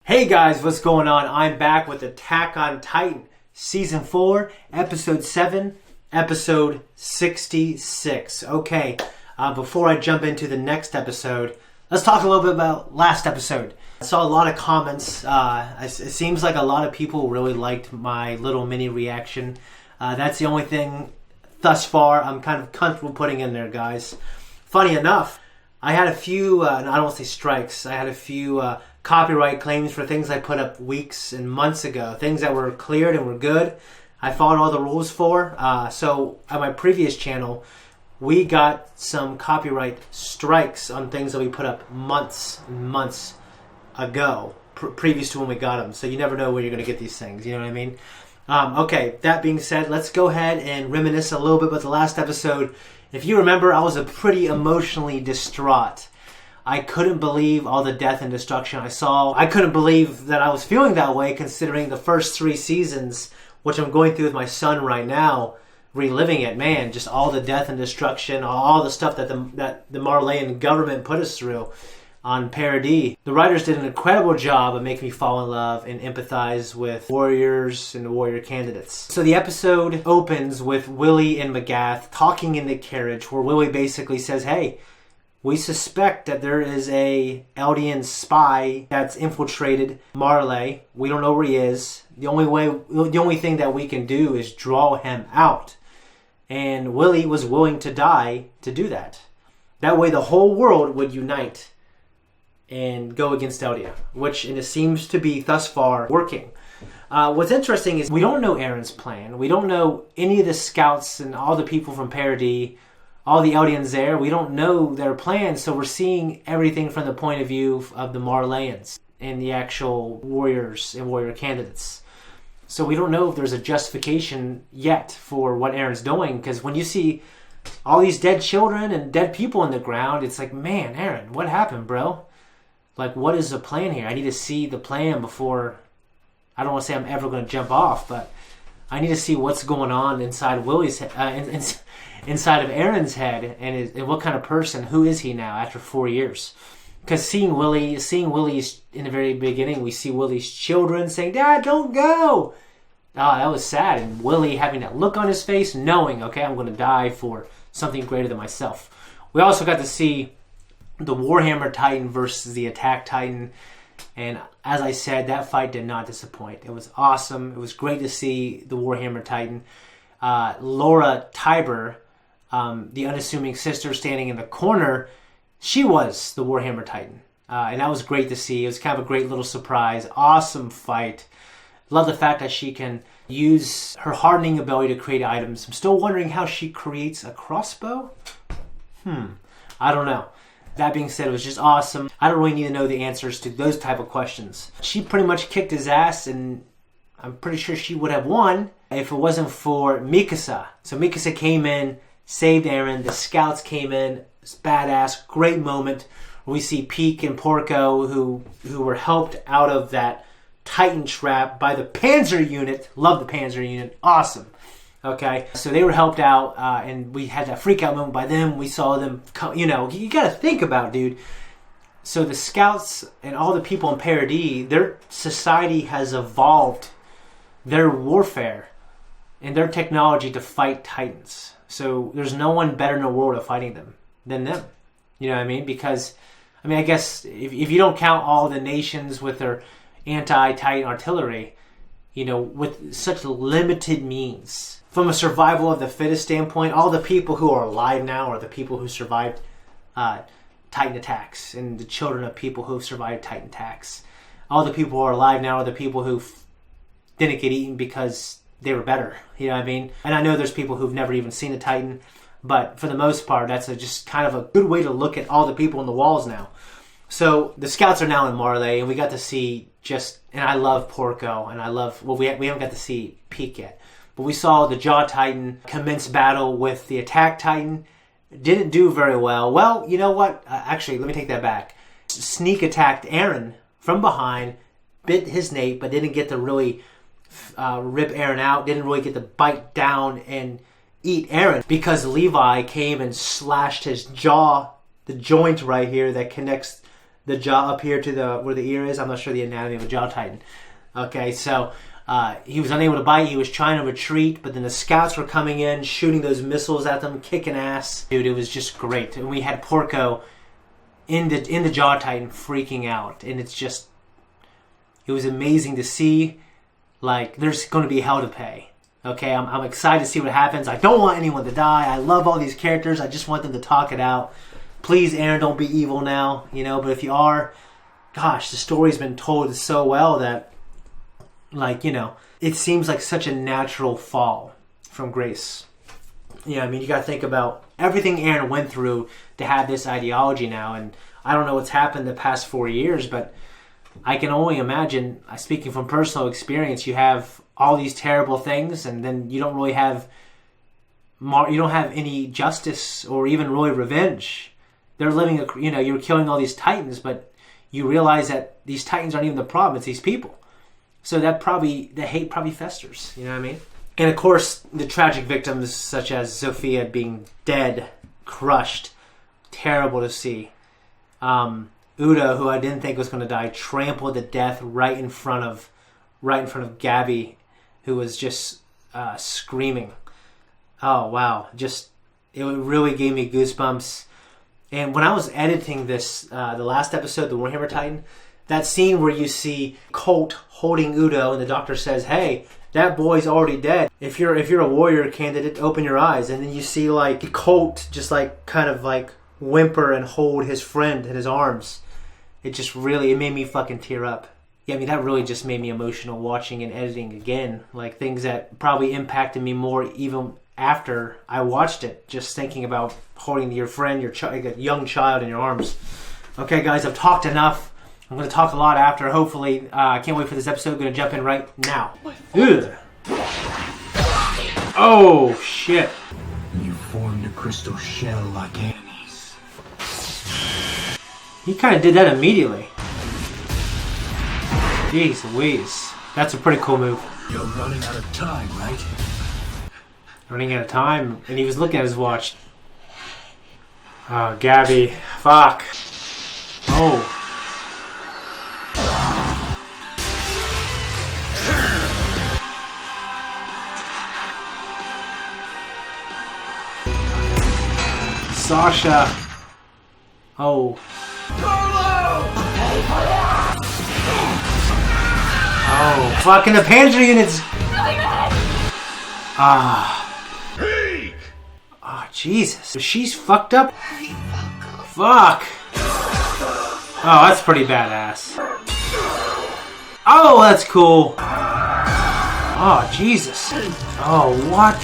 Hey guys, what's going on? I'm back with Attack on Titan, Season 4, Episode 7, Episode 66. Okay, before I jump into the next episode, let's talk a little bit about last episode. I saw a lot of comments. It seems like a lot of people really liked my little mini reaction. That's the only thing thus far I'm kind of comfortable putting in there, guys. Funny enough, I had a few, and I don't want to say strikes, I had a few copyright claims for things I put up weeks and months ago. Things that were cleared and were good. I followed all the rules for. So at my previous channel, we got some copyright strikes on things that we put up months and months ago, previous to when we got them. So you never know where you're going to get these things. You know what I mean? Okay, that being said, let's go ahead and reminisce a little bit about the last episode. If you remember, I was pretty emotionally distraught. I couldn't believe all the death and destruction I saw. I couldn't believe that I was feeling that way considering the first 3 seasons, which I'm going through with my son right now, reliving it. Man, just all the death and destruction, all the stuff that the Marleyan government put us through on Paradis. The writers did an incredible job of making me fall in love and empathize with warriors and warrior candidates. So the episode opens with Willie and Magath talking in the carriage, where Willie basically says, hey, we suspect that there is a Eldian spy that's infiltrated Marley. We don't know where he is. The only thing that we can do is draw him out. And Willie was willing to die to do that. That way the whole world would unite and go against Eldia, which it seems to be thus far working. What's interesting is we don't know Aaron's plan. We don't know any of the scouts and all the people from Paradis, all the Eldians there. We don't know their plans, so we're seeing everything from the point of view of the Marleyans and the actual warriors and warrior candidates. So we don't know if there's a justification yet for what Aaron's doing, because when you see all these dead children and dead people in the ground, it's like, man, Aaron, what happened, bro? Like, what is the plan here? I need to see the plan before, I don't want to say I'm ever going to jump off, but I need to see what's going on inside Willie's inside of Aaron's head, and what kind of person, who is he now after 4 years? Because seeing Willie's in the very beginning, we see Willie's children saying, Dad, don't go! Oh, that was sad. And Willie having that look on his face, knowing, okay, I'm going to die for something greater than myself. We also got to see the Warhammer Titan versus the Attack Titan. And as I said, that fight did not disappoint. It was awesome. It was great to see the Warhammer Titan. Laura Tiber, the unassuming sister standing in the corner, she was the Warhammer Titan. And that was great to see. It was kind of a great little surprise. Awesome fight. Love the fact that she can use her hardening ability to create items. I'm still wondering how she creates a crossbow. I don't know. That being said, it was just awesome. I don't really need to know the answers to those type of questions. She pretty much kicked his ass, and I'm pretty sure she would have won if it wasn't for Mikasa. So Mikasa came in, saved Aaron. The scouts came in. It's badass. Great moment. We see Peek and Porco, who were helped out of that Titan trap by the Panzer unit. Love the Panzer unit. Awesome. Okay, so they were helped out, and we had that freak out moment by them. We saw them come, you got to think about, dude. So the scouts and all the people in Paradis, their society has evolved their warfare and their technology to fight Titans. So there's no one better in the world at fighting them than them. You know what I mean? Because, I guess if you don't count all the nations with their anti-Titan artillery, with such limited means. From a survival of the fittest standpoint, all the people who are alive now are the people who survived Titan attacks, and the children of people who survived Titan attacks. All the people who are alive now are the people who didn't get eaten because they were better. You know what I mean? And I know there's people who've never even seen a Titan, but for the most part, that's just kind of a good way to look at all the people on the walls now. So the scouts are now in Marley, and we got to see and I love Porco, and I love, we haven't got to see Peek yet, but we saw the Jaw Titan commence battle with the Attack Titan. Didn't do very well. Well, you know what? Actually, let me take that back. Sneak attacked Aaron from behind, bit his nape, but didn't get to really rip Aaron out. Didn't really get to bite down and eat Aaron because Levi came and slashed his jaw, the joint right here that connects the jaw up here to where the ear is. I'm not sure the anatomy of a jaw titan. Okay, so he was unable to bite. He was trying to retreat, but then the scouts were coming in, shooting those missiles at them, kicking ass. Dude, it was just great. And we had Porco in the jaw titan freaking out, and it was amazing to see. Like, there's going to be hell to pay. Okay, I'm excited to see what happens. I don't want anyone to die. I love all these characters. I just want them to talk it out. Please, Aaron, don't be evil now. But if you are, gosh, the story's been told so well that, it seems like such a natural fall from grace. You got to think about everything Aaron went through to have this ideology now. And I don't know what's happened the past 4 years, but I can only imagine, speaking from personal experience, you have all these terrible things, and then you don't really have any justice or even really revenge. They're living, you're killing all these titans, but you realize that these titans aren't even the problem, it's these people. So the hate probably festers, you know what I mean? And of course, the tragic victims such as Sophia being dead, crushed, terrible to see. Udo, who I didn't think was going to die, trampled to death right in front of Gabby, who was just screaming. Oh wow! It really gave me goosebumps. And when I was editing this, the last episode, the Warhammer Titan, that scene where you see Colt holding Udo, and the doctor says, "Hey, that boy's already dead. If you're a warrior candidate, open your eyes." And then you see Colt just kind of whimper and hold his friend in his arms. It made me fucking tear up. Yeah, that really just made me emotional watching and editing again. Things that probably impacted me more even after I watched it. Just thinking about holding your friend, a young child in your arms. Okay, guys, I've talked enough. I'm going to talk a lot after. Hopefully, I can't wait for this episode. I'm going to jump in right now. Ugh. Oh, shit. You formed a crystal shell like Annie's. He kind of did that immediately. Jeez Louise. That's a pretty cool move. You're running out of time, right? Running out of time. And he was looking at his watch. Oh, Gabby. Fuck. Oh. Sasha. Oh. Oh, fucking the Panzer units. Hey! Oh, Jesus. She's fucked up. Fuck. Oh, that's pretty badass. Oh, that's cool. Oh, Jesus. Oh, what?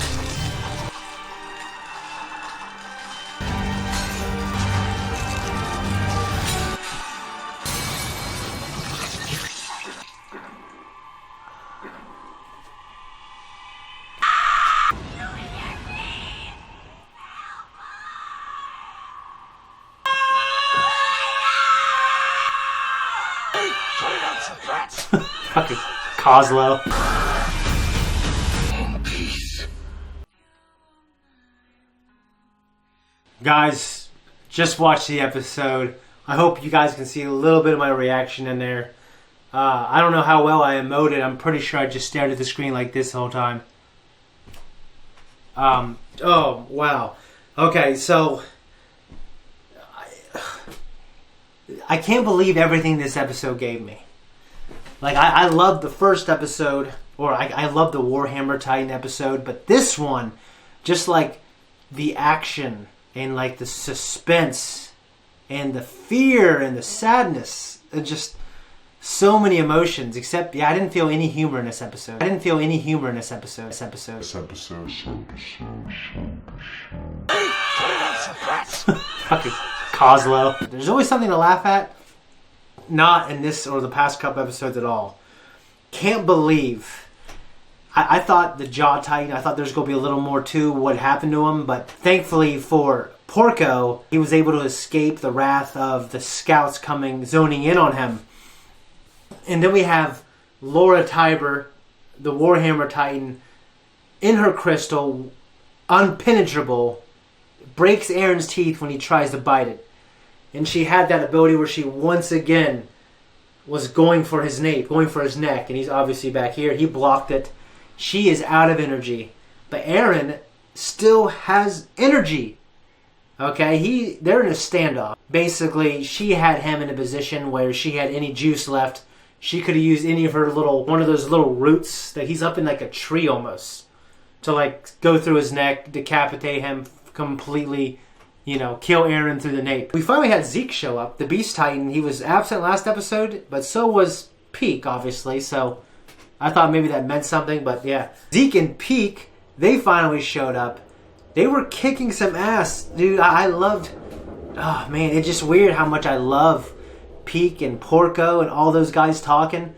Fucking Coslow. Guys, just watch the episode. I hope you guys can see a little bit of my reaction in there. I don't know how well I emoted. I'm pretty sure I just stared at the screen like this the whole time. Oh, wow. Okay, so I can't believe everything this episode gave me. I loved the first episode, or I loved the Warhammer Titan episode, but this one, just the action and the suspense and the fear and the sadness, and just so many emotions. Except, I didn't feel any humor in this episode. Fucking Coslow. There's always something to laugh at. Not in this or the past couple episodes at all. Can't believe. I thought the Jaw Titan, I thought there's going to be a little more to what happened to him, but thankfully for Porco, he was able to escape the wrath of the scouts zoning in on him. And then we have Laura Tiber, the Warhammer Titan, in her crystal, unpenetrable, breaks Aaron's teeth when he tries to bite it. And she had that ability where she once again was going for his nape, going for his neck. And he's obviously back here. He blocked it. She is out of energy. But Aaron still has energy. Okay, they're in a standoff. Basically, she had him in a position where she had any juice left. She could have used any of her one of those little roots that he's up in like a tree almost, to like go through his neck, decapitate him completely, kill Aaron through the nape. We finally had Zeke show up, the Beast Titan. He was absent last episode, but so was Peak, obviously. So I thought maybe that meant something, but yeah. Zeke and Peak, they finally showed up. They were kicking some ass, dude. I loved... Oh, man, it's just weird how much I love Peak and Porco and all those guys talking.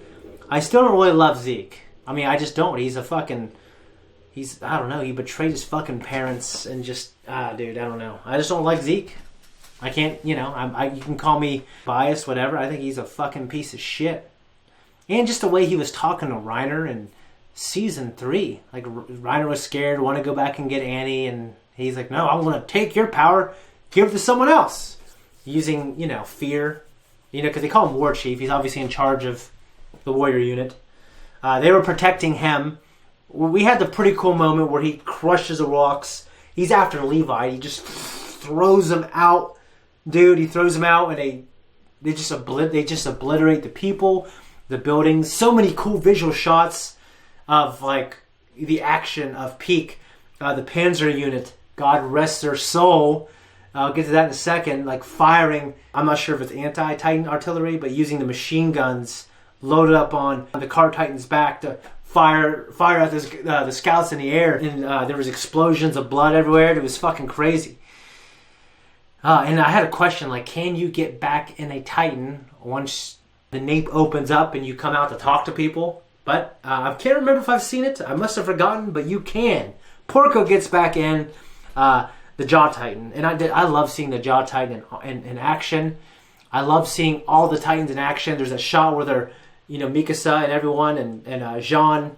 I still don't really love Zeke. I mean, I just don't. He's a fucking... I don't know. He betrayed his fucking parents and just... dude, I don't know. I just don't like Zeke. I can't, you can call me biased, whatever. I think he's a fucking piece of shit. And just the way he was talking to Reiner and... Season 3, like Reiner was scared, want to go back and get Annie, and he's like, no, I'm going to take your power, give it to someone else, using fear, because they call him War Chief. He's obviously in charge of the warrior unit. They were protecting him. We had the pretty cool moment where he crushes the rocks. He's after Levi. He just throws him out, dude. He throws him out, and they just obliterate the people, the buildings. So many cool visual shots of like the action of Peak, the Panzer unit, God rest their soul. I'll get to that in a second. Like firing, I'm not sure if it's anti-Titan artillery, but using the machine guns loaded up on the car Titan's back to fire at the scouts in the air. And there was explosions of blood everywhere. It was fucking crazy. And I had a question, like, can you get back in a Titan once the nape opens up and you come out to talk to people? But I can't remember if I've seen it. I must have forgotten, but you can. Porco gets back in the Jaw Titan. And I love seeing the Jaw Titan in action. I love seeing all the Titans in action. There's a shot where they're, Mikasa and everyone and Jean,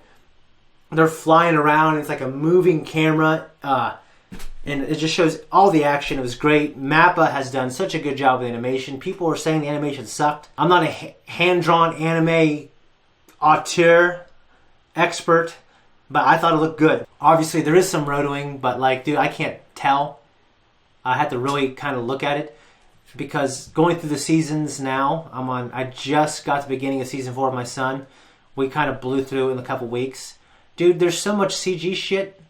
they're flying around. It's like a moving camera. And it just shows all the action. It was great. Mappa has done such a good job with animation. People are saying the animation sucked. I'm not a hand-drawn anime auteur expert, but I thought it looked good. Obviously, there is some rotoing, but like, dude, I can't tell. I had to really kind of look at it because going through the seasons now, I just got to the beginning of season 4 of my son. We kind of blew through it in a couple weeks. Dude, there's so much CG shit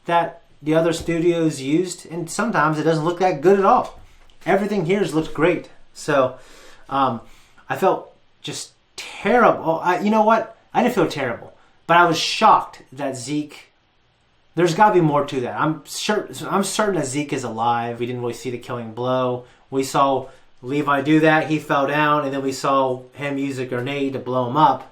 that the other studios used, and sometimes it doesn't look that good at all. Everything here has looked great. So, I felt just terrible. You know what? I didn't feel terrible, but I was shocked that Zeke. There's got to be more to that. I'm certain that Zeke is alive. We didn't really see the killing blow. We saw Levi do that. He fell down, and then we saw him use a grenade to blow him up.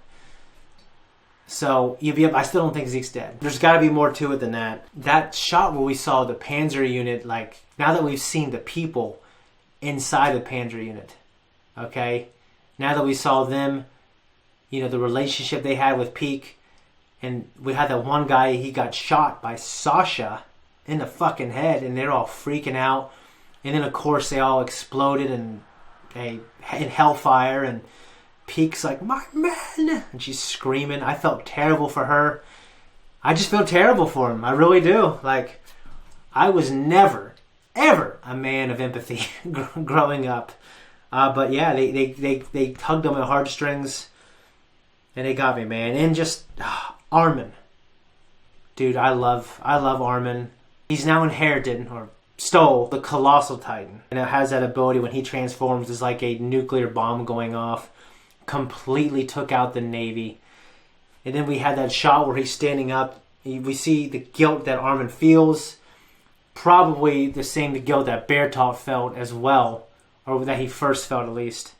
So I still don't think Zeke's dead. There's got to be more to it than that. That shot where we saw the Panzer unit, like now that we've seen the people inside the Panzer unit, okay. Now that we saw them, the relationship they had with Peak, and we had that one guy, he got shot by Sasha in the fucking head, and they're all freaking out. And then, of course, they all exploded in hellfire, and Peak's like, my man! And she's screaming. I felt terrible for her. I just feel terrible for him. I really do. Like, I was never, ever a man of empathy growing up. But yeah, they tugged on my heartstrings, and they got me, man. And just Armin, dude, I love Armin. He's now inherited or stole the Colossal Titan, and it has that ability when he transforms is like a nuclear bomb going off. Completely took out the Navy, and then we had that shot where he's standing up. We see the guilt that Armin feels, probably the same guilt that Bertoldt felt as well. Or that he first felt, at least.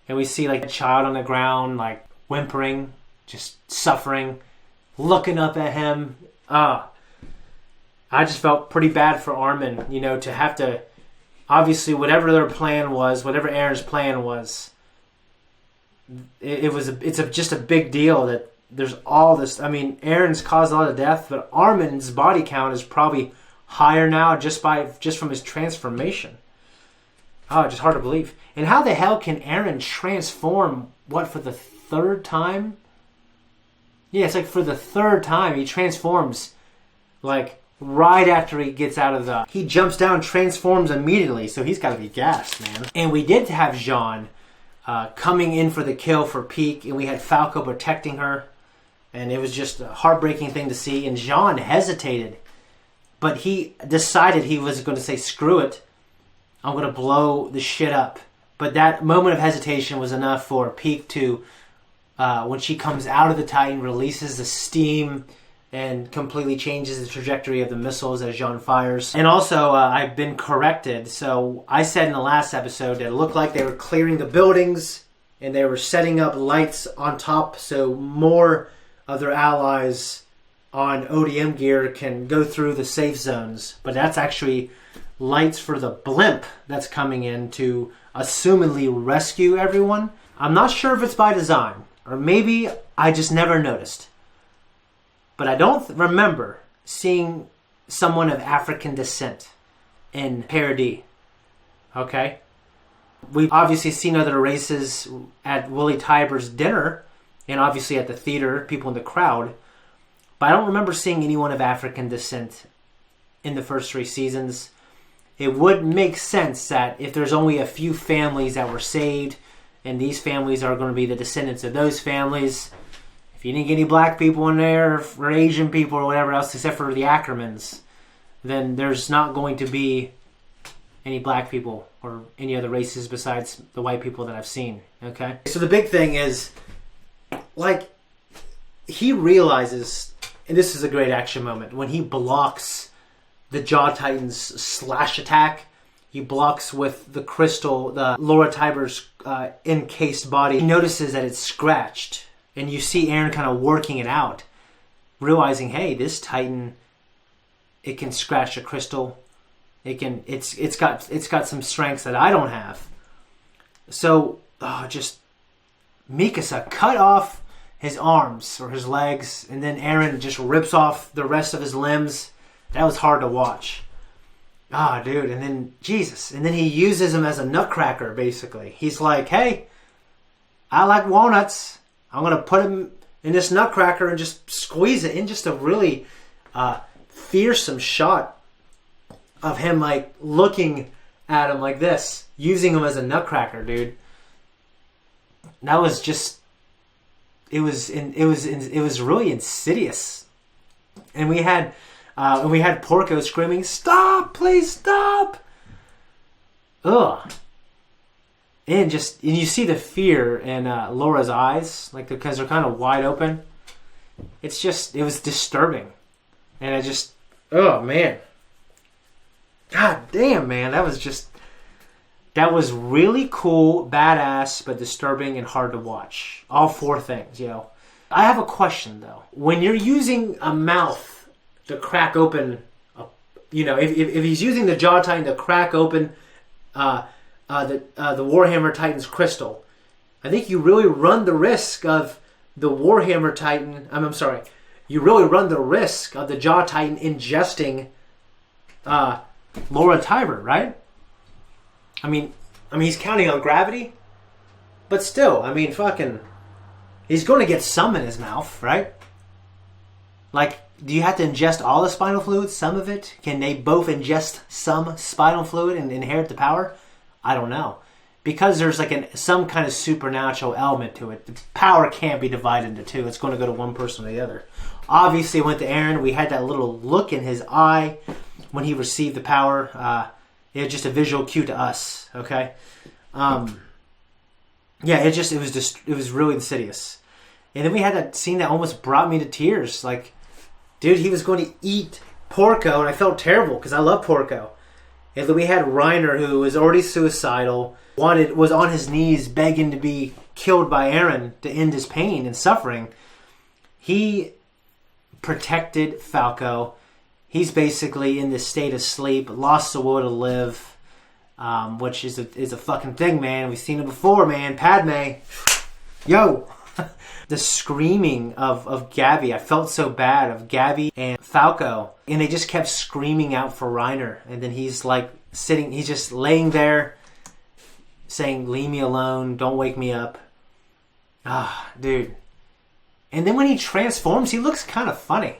And we see like a child on the ground, like whimpering, just suffering, looking up at him. I just felt pretty bad for Armin, to have to, obviously whatever their plan was, whatever Aaron's plan was, it's just a big deal that there's all this. I mean, Aaron's caused a lot of death, but Armin's body count is probably higher now just from his transformation. Oh, just hard to believe. And how the hell can Eren transform, what, for the third time? Yeah, it's like for the third time he transforms, like, right after he gets out of the... He jumps down, transforms immediately, so he's got to be gassed, man. And we did have Jean coming in for the kill for Peak, and we had Falco protecting her. And it was just a heartbreaking thing to see. And Jean hesitated. But he decided he was going to say, screw it. I'm going to blow the shit up. But that moment of hesitation was enough for Peak to, when she comes out of the Titan, releases the steam and completely changes the trajectory of the missiles as Jean fires. And also, I've been corrected. So I said in the last episode that it looked like they were clearing the buildings and they were setting up lights on top so more of their allies on ODM gear can go through the safe zones. But that's actually lights for the blimp that's coming in to assumedly rescue everyone. I'm not sure if it's by design, or maybe I just never noticed. But I don't remember seeing someone of African descent in Paradis. Okay? We've obviously seen other races at Willie Tyber's dinner, and obviously at the theater, people in the crowd. But I don't remember seeing anyone of African descent in the first 3 seasons. It would make sense that if there's only a few families that were saved, and these families are going to be the descendants of those families, if you didn't get any black people in there, or Asian people, or whatever else, except for the Ackermans, then there's not going to be any black people or any other races besides the white people that I've seen. Okay? So the big thing is, like, he realizes, and this is a great action moment, when he blocks the Jaw Titan's slash attack. He blocks with the crystal, the Laura Tiber's encased body. He notices that it's scratched. And you see Eren kind of working it out. Realizing, hey, this Titan, it can scratch a crystal. It's got some strengths that I don't have. So, just Mikasa cut off his arms or his legs, and then Eren just rips off the rest of his limbs. That was hard to watch. Dude, and then, Jesus. And then he uses him as a nutcracker, basically. He's like, hey, I like walnuts. I'm going to put him in this nutcracker and just squeeze it in. Just a really fearsome shot of him, like, looking at him like this. Using him as a nutcracker, dude. That was just... It was really insidious. And we had Porco screaming, "Stop! Please stop!" Ugh. And you see the fear in Laura's eyes, like, because they're kind of wide open. It was disturbing, and oh man, god damn, man, that was really cool, badass, but disturbing and hard to watch. All 4 things, yo. I have a question though. When you're using a mouth to crack open, if he's using the Jaw Titan to crack open the Warhammer Titan's crystal, I think you really run the risk of the Warhammer Titan. You really run the risk of the Jaw Titan ingesting Laura Tiber, right? I mean, he's counting on gravity, but still, he's going to get some in his mouth, right? Like, do you have to ingest all the spinal fluid? Some of it? Can they both ingest some spinal fluid and inherit the power? I don't know. Because there's like some kind of supernatural element to it, the power can't be divided into 2. It's going to go to one person or the other. Obviously, it went to Eren. We had that little look in his eye when he received the power. It was just a visual cue to us, okay? It was really insidious. And then we had that scene that almost brought me to tears. Like, dude, he was going to eat Porco, and I felt terrible because I love Porco. And then we had Reiner, who was already suicidal, was on his knees begging to be killed by Eren to end his pain and suffering. He protected Falco. He's basically in this state of sleep, lost the will to live, which is a fucking thing, man. We've seen it before, man. Padme, yo. The screaming of Gabby, I felt so bad, of Gabby and Falco, and they just kept screaming out for Reiner, and then he's like he's just laying there, saying, "Leave me alone, don't wake me up." Dude. And then when he transforms, he looks kind of funny.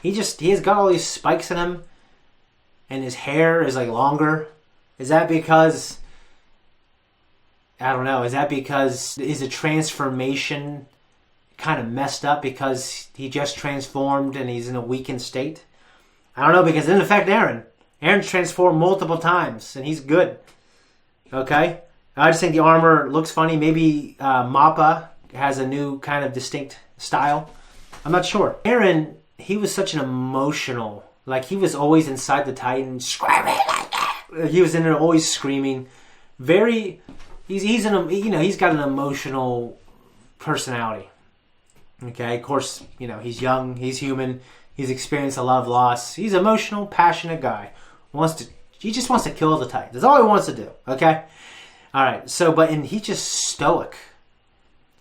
He has got all these spikes in him, and his hair is like longer. Is that because, I don't know, is the transformation kind of messed up because he just transformed and he's in a weakened state? I don't know, because it didn't affect Eren. Eren's transformed multiple times, and he's good. Okay? I just think the armor looks funny. Maybe Mappa has a new kind of distinct style. I'm not sure. Eren, he was such an emotional, like he was always inside the Titan screaming like that. He was in there always screaming. He's got an emotional personality. Okay, of course, he's young, he's human, he's experienced a lot of loss. He's an emotional, passionate guy. He just wants to kill the Titans. That's all he wants to do. Okay? Alright, and he's just stoic.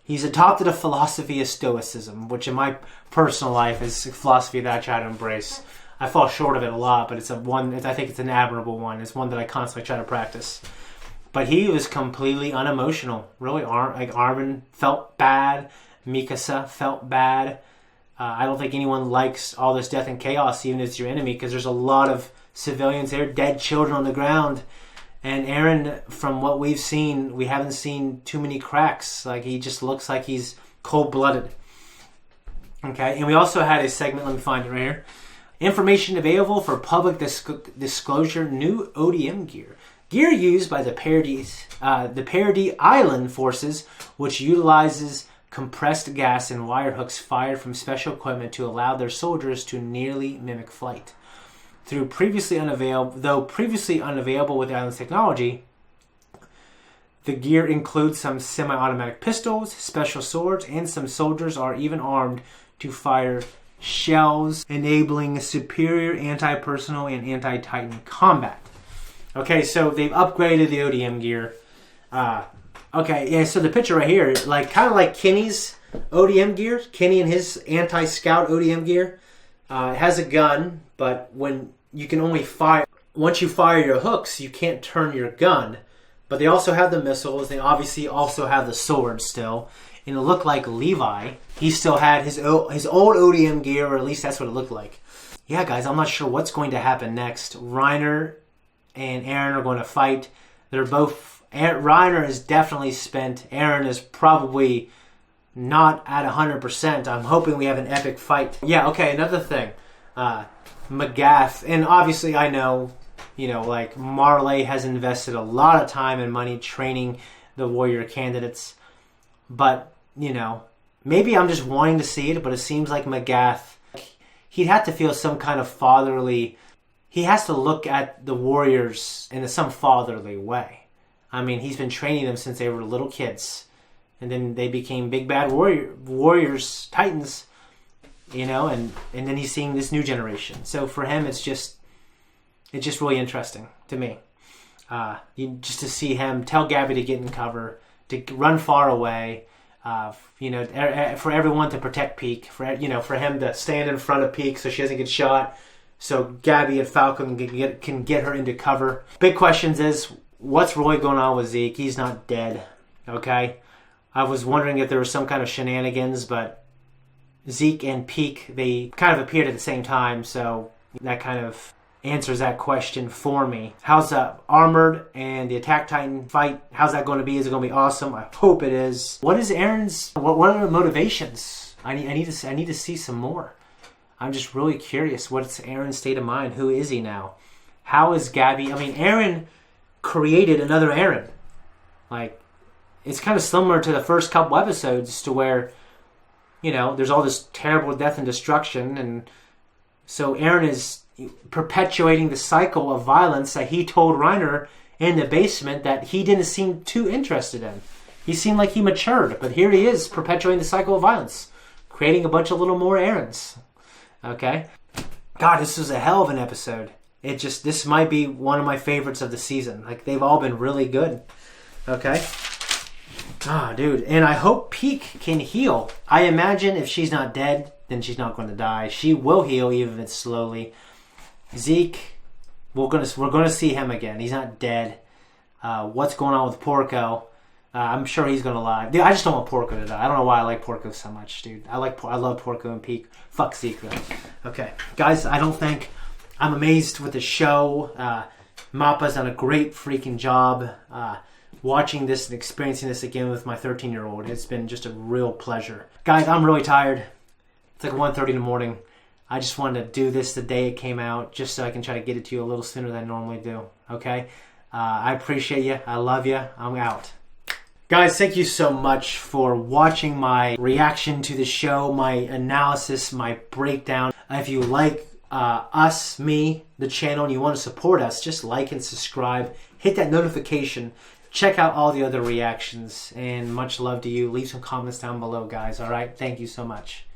He's adopted a philosophy of stoicism, which in my personal life is a philosophy that I try to embrace. I fall short of it a lot, but I think it's an admirable one. It's one that I constantly try to practice. But he was completely unemotional. Really, Armin felt bad. Mikasa felt bad. I don't think anyone likes all this death and chaos, even if it's your enemy, because there's a lot of civilians there, dead children on the ground. And Eren, from what we've seen, we haven't seen too many cracks. Like, he just looks like he's cold-blooded. Okay, and we also had a segment, let me find it right here. Information available for public disclosure, new ODM gear. Gear used by the Parody Island forces, which utilizes compressed gas and wire hooks fired from special equipment to allow their soldiers to nearly mimic flight. Though previously unavailable with the island's technology, the gear includes some semi-automatic pistols, special swords, and some soldiers are even armed to fire shells, enabling superior anti-personnel and anti-Titan combat. Okay, so they've upgraded the ODM gear. So the picture right here, kind of like Kenny's ODM gear, Kenny and his anti-scout ODM gear, it has a gun, but when you can only fire, once you fire your hooks, you can't turn your gun. But they also have the missiles. They obviously also have the swords still. And it looked like Levi, he still had his old ODM gear, or at least that's what it looked like. Yeah, guys, I'm not sure what's going to happen next. Reiner and Eren are going to fight. Reiner is definitely spent. Eren is probably not at 100%. I'm hoping we have an epic fight. Yeah, okay, another thing. Magath, and obviously I know, Marley has invested a lot of time and money training the warrior candidates. But, maybe I'm just wanting to see it, but it seems like Magath, he'd have to feel some kind of fatherly... He has to look at the warriors in some fatherly way. I mean, he's been training them since they were little kids. And then they became big bad warriors, Titans, and then he's seeing this new generation. So for him, it's just really interesting to me. Just to see him tell Gabby to get in cover, to run far away, for everyone to protect Peak, for him to stand in front of Peak so she doesn't get shot, so Gabby and Falcon can get her into cover. Big questions is, what's really going on with Zeke? He's not dead, okay? I was wondering if there was some kind of shenanigans, but Zeke and Peak, they kind of appeared at the same time, so that kind of answers that question for me. How's the Armored and the Attack Titan fight? How's that going to be? Is it going to be awesome? I hope it is. What is Eren's? What are the motivations? I need to see some more. I'm just really curious. What's Eren's state of mind? Who is he now? How is Gabby? I mean, Eren created another Eren. It's kind of similar to the first couple episodes, to where, there's all this terrible death and destruction, and so Eren is perpetuating the cycle of violence that he told Reiner in the basement that he didn't seem too interested in. He seemed like he matured, but here he is perpetuating the cycle of violence, creating a bunch of little more Erens. Okay? God, this was a hell of an episode. This might be one of my favorites of the season. They've all been really good. Okay? Dude. And I hope Peak can heal. I imagine if she's not dead, then she's not going to die. She will heal, even if it's slowly. Zeke, we're gonna see him again. He's not dead. what's going on with Porco. I'm sure he's gonna lie. Dude, I just don't want Porco to die. I don't know why I like Porco so much, dude. I love Porco and Peak. Fuck Zeke though. Okay, guys, I'm amazed with the show. Mappa's done a great freaking job. Watching this and experiencing this again with my 13-year-old. It's been just a real pleasure. Guys, I'm really tired. It's like 1:30 in the morning. I just wanted to do this the day it came out, just so I can try to get it to you a little sooner than I normally do. Okay? I appreciate you. I love you. I'm out. Guys, thank you so much for watching my reaction to the show, my analysis, my breakdown. If you like the channel, and you want to support us, just like and subscribe. Hit that notification. Check out all the other reactions. And much love to you. Leave some comments down below, guys. All right? Thank you so much.